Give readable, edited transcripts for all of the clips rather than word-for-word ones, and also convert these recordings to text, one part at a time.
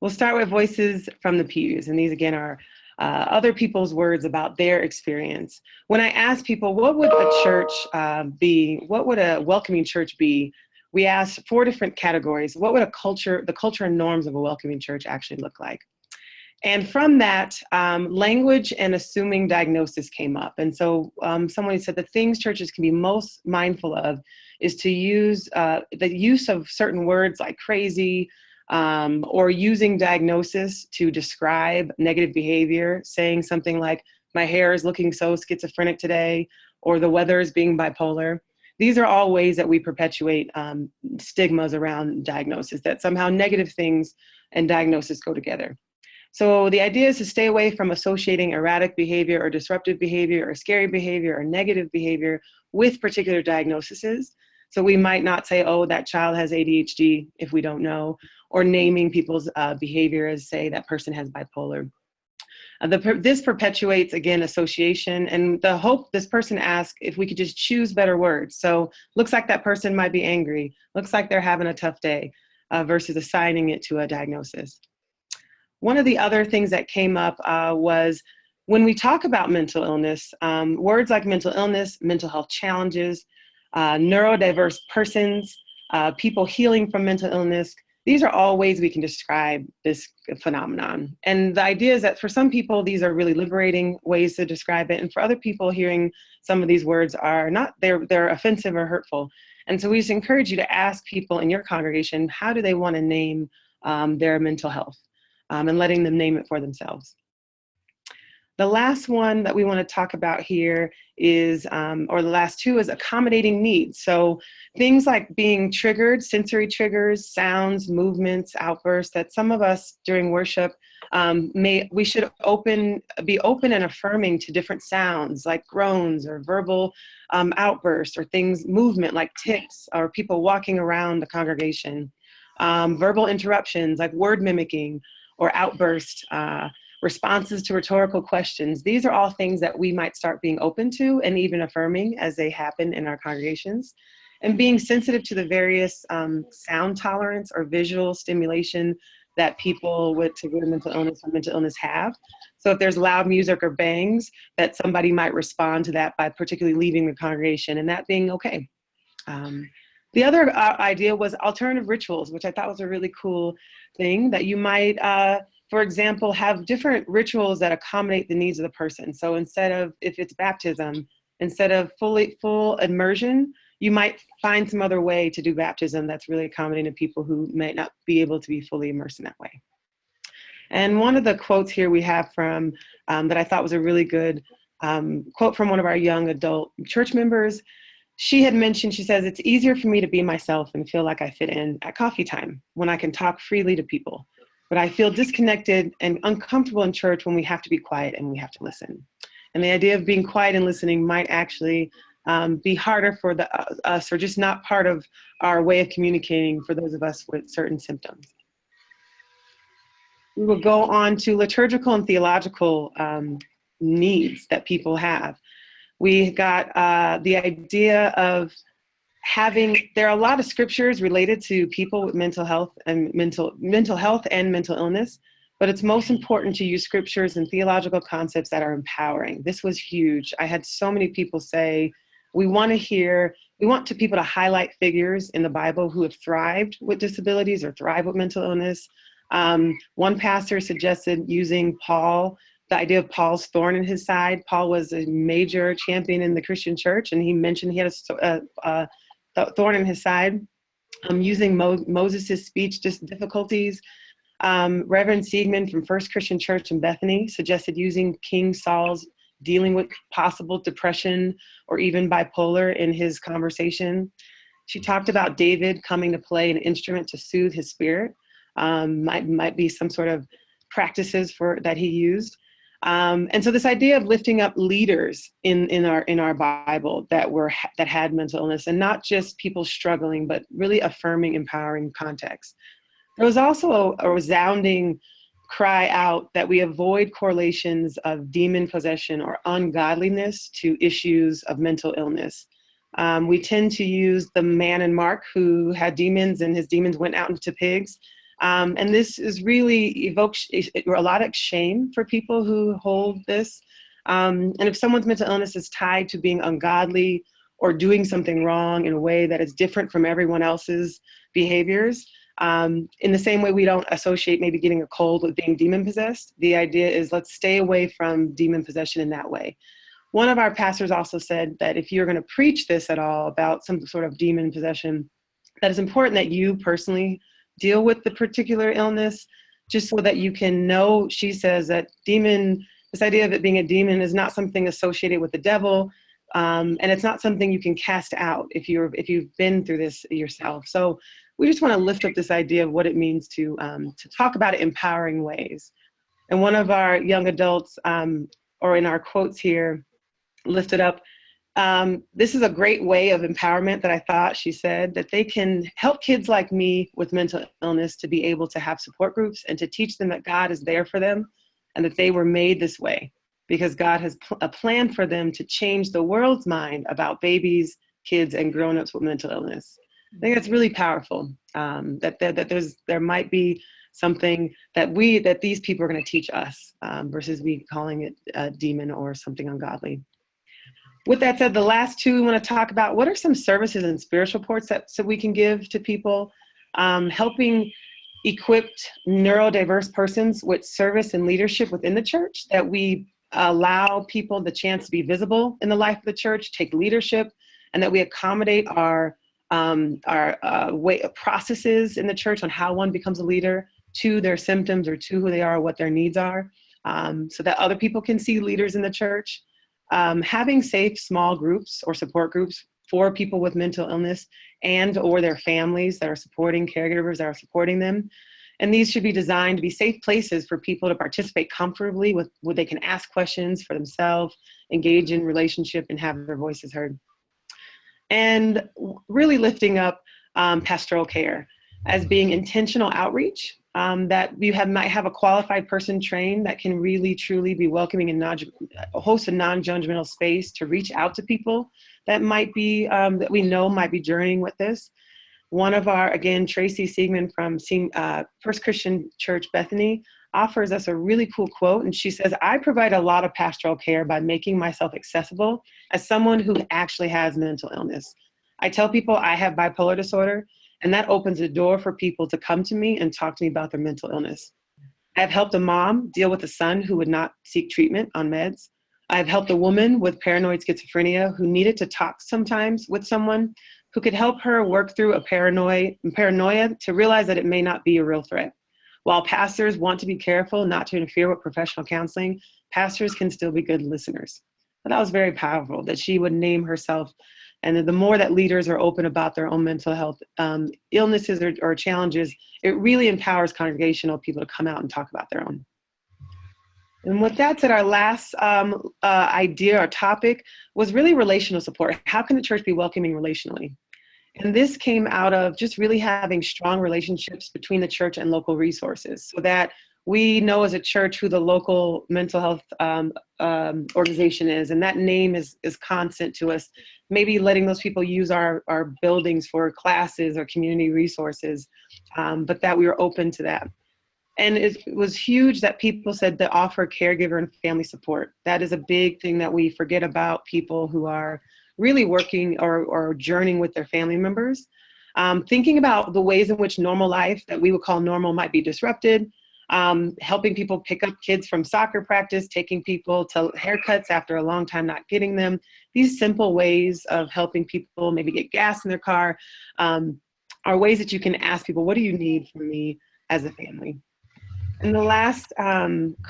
We'll start with voices from the pews, and these again are other people's words about their experience. When I ask people, what would a church be? What would a welcoming church be? We asked 4 different categories. What would the culture and norms of a welcoming church actually look like? And from that, language and assuming diagnosis came up. And so someone said the things churches can be most mindful of is to use the use of certain words like crazy, or using diagnosis to describe negative behavior, saying something like, my hair is looking so schizophrenic today, or the weather is being bipolar. These are all ways that we perpetuate stigmas around diagnosis, that somehow negative things and diagnosis go together. So the idea is to stay away from associating erratic behavior or disruptive behavior or scary behavior or negative behavior with particular diagnoses. So we might not say, oh, that child has ADHD if we don't know, or naming people's behavior as, say, that person has bipolar. This perpetuates, again, association, and the hope this person asked if we could just choose better words. So looks like that person might be angry, looks like they're having a tough day, versus assigning it to a diagnosis. One of the other things that came up was when we talk about mental illness, words like mental illness, mental health challenges, neurodiverse persons, people healing from mental illness, these are all ways we can describe this phenomenon. And the idea is that for some people, these are really liberating ways to describe it. And for other people, hearing some of these words are not, they're offensive or hurtful. And so we just encourage you to ask people in your congregation, how do they want to name their mental health? And letting them name it for themselves. The last one that we want to talk about here is, or the last 2, is accommodating needs. So things like being triggered, sensory triggers, sounds, movements, outbursts, that some of us during worship, we should be open and affirming to different sounds like groans or verbal outbursts, or things, movement like ticks or people walking around the congregation, verbal interruptions like word mimicking, or outburst, responses to rhetorical questions. These are all things that we might start being open to and even affirming as they happen in our congregations. And being sensitive to the various sound tolerance or visual stimulation that people with severe mental illness or mental illness have. So if there's loud music or bangs, that somebody might respond to that by particularly leaving the congregation, and that being okay. The other idea was alternative rituals, which I thought was a really cool thing, that you might, for example, have different rituals that accommodate the needs of the person. So instead of, if it's baptism, instead of full immersion, you might find some other way to do baptism that's really accommodating to people who may not be able to be fully immersed in that way. And one of the quotes here we have from, that I thought was a really good quote from one of our young adult church members. She had mentioned, she says, it's easier for me to be myself and feel like I fit in at coffee time when I can talk freely to people. But I feel disconnected and uncomfortable in church when we have to be quiet and we have to listen. And the idea of being quiet and listening might actually be harder for us, or just not part of our way of communicating for those of us with certain symptoms. We will go on to liturgical and theological needs that people have. We got the idea of there are a lot of scriptures related to people with mental health and mental illness, but it's most important to use scriptures and theological concepts that are empowering. This was huge. I had so many people say, we want people to highlight figures in the Bible who have thrived with disabilities or thrive with mental illness. One pastor suggested using Paul, the idea of Paul's thorn in his side. Paul was a major champion in the Christian church, and he mentioned he had a thorn in his side. Using Moses' speech difficulties. Reverend Siegman from First Christian Church in Bethany suggested using King Saul's dealing with possible depression or even bipolar in his conversation. She talked about David coming to play an instrument to soothe his spirit. Might be some sort of practices that he used. And so this idea of lifting up leaders in our Bible that had mental illness, and not just people struggling, but really affirming, empowering context. There was also a resounding cry out that we avoid correlations of demon possession or ungodliness to issues of mental illness. We tend to use the man in Mark who had demons and his demons went out into pigs. And this is really evokes a lot of shame for people who hold this. And if someone's mental illness is tied to being ungodly or doing something wrong in a way that is different from everyone else's behaviors, in the same way we don't associate maybe getting a cold with being demon possessed, the idea is let's stay away from demon possession in that way. One of our pastors also said that if you're going to preach this at all about some sort of demon possession, that it's important that you personally deal with the particular illness, just so that you can know, she says, that this idea of it being a demon is not something associated with the devil, and it's not something you can cast out if you've been through this yourself. So we just want to lift up this idea of what it means to talk about it in empowering ways. And one of our young adults, or in our quotes here, lifted up, this is a great way of empowerment that I thought, she said, that they can help kids like me with mental illness to be able to have support groups and to teach them that God is there for them and that they were made this way because God has a plan for them to change the world's mind about babies, kids, and grown-ups with mental illness. I think that's really powerful, that there might be something that these people are going to teach us versus we calling it a demon or something ungodly. With that said, the last two we want to talk about, what are some services and spiritual supports that we can give to people, helping equipped neurodiverse persons with service and leadership within the church, that we allow people the chance to be visible in the life of the church, take leadership, and that we accommodate our way of processes in the church on how one becomes a leader to their symptoms or to who they are, what their needs are, so that other people can see leaders in the church. Having safe small groups or support groups for people with mental illness and or their families that are supporting caregivers that are supporting them. And these should be designed to be safe places for people to participate comfortably with, where they can ask questions for themselves, engage in relationship, and have their voices heard. And really lifting up pastoral care as being intentional outreach, that you might have a qualified person trained that can really truly be welcoming and host a non-judgmental space to reach out to people that might be, that we know might be journeying with this. One of our, again, Tracy Siegman from First Christian Church Bethany offers us a really cool quote, and she says, "I provide a lot of pastoral care by making myself accessible as someone who actually has mental illness. I tell people I have bipolar disorder, and that opens a door for people to come to me and talk to me about their mental illness. I've helped a mom deal with a son who would not seek treatment on meds. I've helped a woman with paranoid schizophrenia who needed to talk sometimes with someone who could help her work through a paranoia to realize that it may not be a real threat. While pastors want to be careful not to interfere with professional counseling, pastors can still be good listeners." But that was very powerful that she would name herself. And the more that leaders are open about their own mental health illnesses or challenges, it really empowers congregational people to come out and talk about their own. And with that said, our last idea or topic was really relational support. How can the church be welcoming relationally? And this came out of just really having strong relationships between the church and local resources, so that we know as a church who the local mental health organization is, and that name is constant to us. Maybe letting those people use our buildings for classes or community resources, but that we were open to that. And it was huge that people said to offer caregiver and family support. That is a big thing that we forget about people who are really working or journeying with their family members. Thinking about the ways in which normal life that we would call normal might be disrupted. Helping people pick up kids from soccer practice, taking people to haircuts after a long time not getting them. These simple ways of helping people maybe get gas in their car are ways that you can ask people, what do you need from me as a family? And the last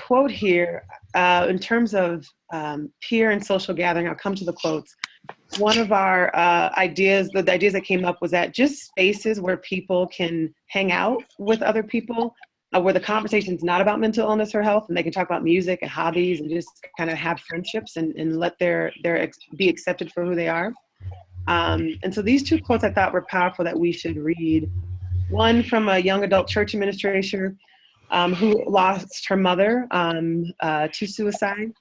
quote here, in terms of peer and social gathering, I'll come to the quotes. One of our ideas, the ideas that came up was that just spaces where people can hang out with other people, where the conversation's not about mental illness or health, and they can talk about music and hobbies and just kind of have friendships and let be accepted for who they are. And so these two quotes I thought were powerful that we should read. One from a young adult church administrator who lost her mother to suicide.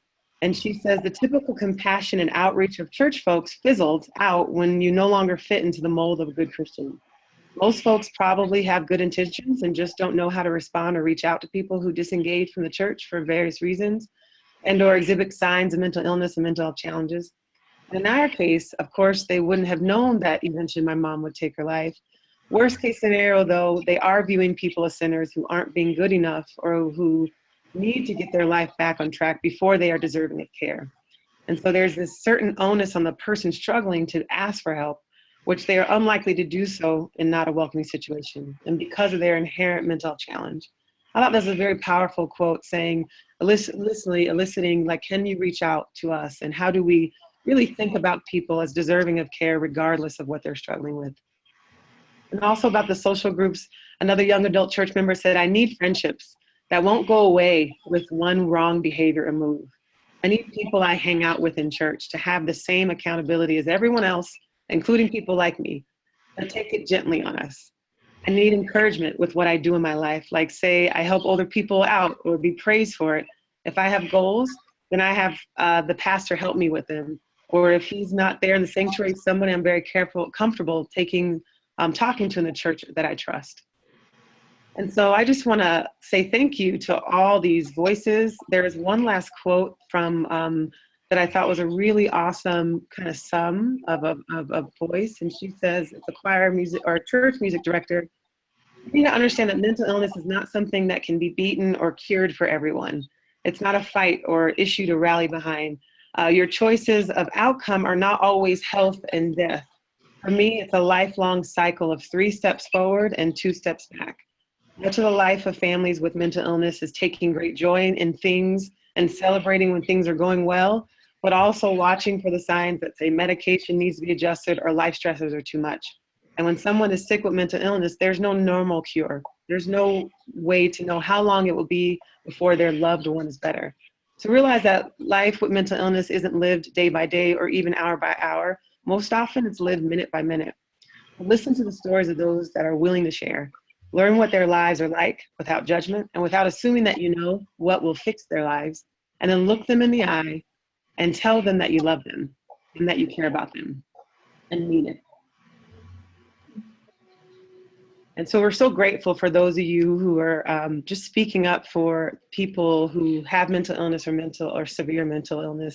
And she says, "The typical compassion and outreach of church folks fizzled out when you no longer fit into the mold of a good Christian. Most folks probably have good intentions and just don't know how to respond or reach out to people who disengage from the church for various reasons and or exhibit signs of mental illness and mental health challenges. In our case, of course, they wouldn't have known that eventually my mom would take her life. Worst case scenario, though, they are viewing people as sinners who aren't being good enough or who need to get their life back on track before they are deserving of care. And so there's this certain onus on the person struggling to ask for help, which they are unlikely to do so in not a welcoming situation, and because of their inherent mental challenge. I thought that was a very powerful quote saying, eliciting, like, can you reach out to us? And how do we really think about people as deserving of care regardless of what they're struggling with? And also about the social groups, another young adult church member said, I need friendships that won't go away with one wrong behavior or move. I need people I hang out with in church to have the same accountability as everyone else, including people like me, but take it gently on us. I need encouragement with what I do in my life, like say I help older people out or be praised for it. If I have goals, then I have the pastor help me with them. Or if he's not there in the sanctuary, somebody I'm very comfortable talking to in the church that I trust. And so I just want to say thank you to all these voices. There is one last quote from that I thought was a really awesome kind of sum of a voice. And she says, it's a choir music or church music director. You need to understand that mental illness is not something that can be beaten or cured for everyone. It's not a fight or issue to rally behind. Your choices of outcome are not always health and death. For me, it's a lifelong cycle of 3 steps forward and 2 steps back. Much of the life of families with mental illness is taking great joy in things and celebrating when things are going well, but also watching for the signs that say medication needs to be adjusted or life stressors are too much. And when someone is sick with mental illness, there's no normal cure. There's no way to know how long it will be before their loved one is better. To realize that life with mental illness isn't lived day by day or even hour by hour. Most often it's lived minute by minute. Listen to the stories of those that are willing to share. Learn what their lives are like without judgment and without assuming that you know what will fix their lives. And then look them in the eye and tell them that you love them and that you care about them and mean it. And so we're so grateful for those of you who are just speaking up for people who have mental illness or severe mental illness.